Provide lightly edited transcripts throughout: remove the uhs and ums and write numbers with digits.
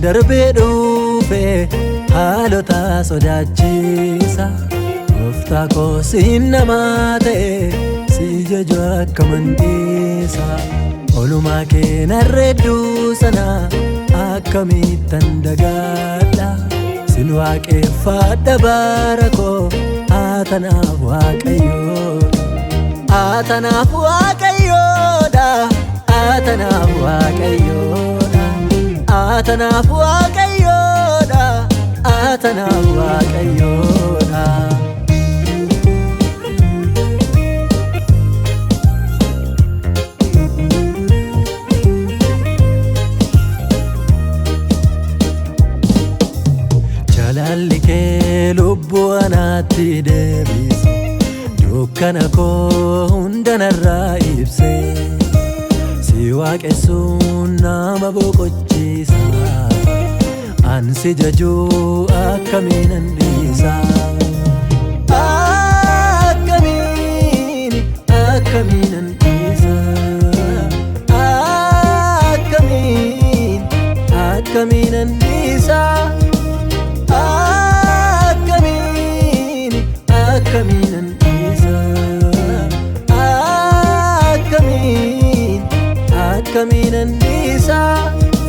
darbee dhufe haalota sodaachisa. Gooftaa koo siin namaa ta'e si jaju akka mandiisa. Olumaa kee narreedduu sana akkamittan dagaadha. Sin waaqeffadha bara koo atanaaf Waaqayyoodha. Atanaaf Waaqayyoodha. Atanaaf Waaqayyoodha. Atanaaf Waaqayyoodha. Atanaaf Waaqayyoodha. Jaalalli kee lubbuu anaatti deebise. Dukkana koo hunda narraa ibse. Si waaqessuun nama boqochiisa. Ansi jajuu akkamiinan dhiisa. Akkamiinan dhiisa. Akkamiinan dhiisa. Akkamiinan dhiisa. Akkamiinan dhiisa.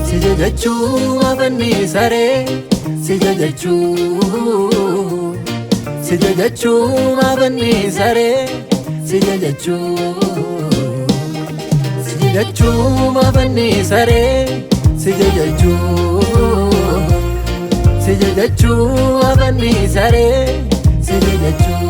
Si jajachuu afanniisa ree. Si jajachuu afanniisa ree. Si jajachuu afanniisa ree. Si jajachuu afanniisa ree. Si jajachuu.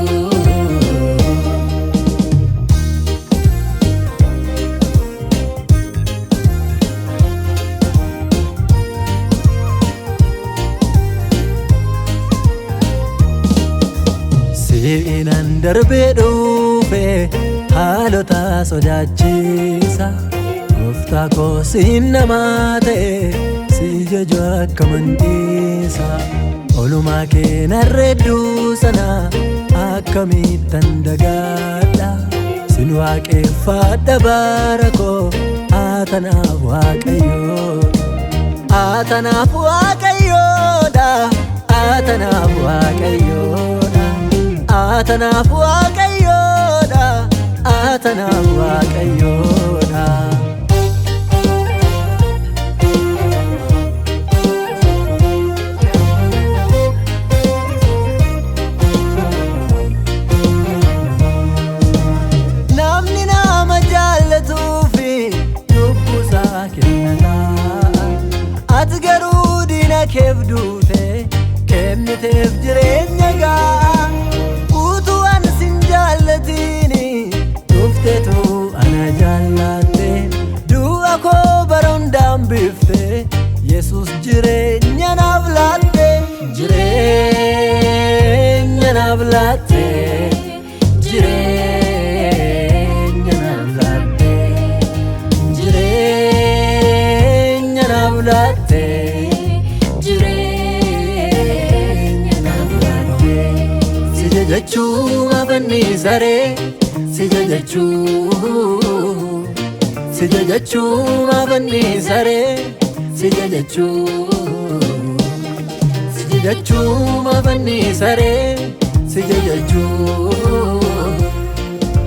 Siinan darbee dhufe haalota sodaachisa. Gooftaa koo siin namaa ta'e si jaju akka mandiisa. Olumaa kee narreedduu sana akkamittan dagaadha. Sin waaqeffadha bara koo atanaaf Waaqayyoodha. Atanaaf Waaqayyoodha. Atanaaf Waaqayyoodha. Atanaaf Waaqayyoodha. Atanaaf Waaqayyoodha. Namni nama jaallatuufi lubbuusaa kennata. Ati garuu diina keef duute kenniteef jireenya ga'a. Utuu an sin jaallatini dhufteetu ana jaallatte. Du'a koo bara hundaan bifte Yesuus jireenya naaf laatte. Jireenya naaf laatte. Jireenya naaf laatte. Jireenya naaf laatte. Jireenya naaf laatte. Si jajachuu afanniisa ree. Si jajachuu. Si jajachuu afanniisa ree. Si jajachuu. Si jajachuu afanniisa ree. Si jajachuu.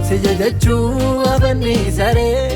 Si jajachuu afanniisa ree.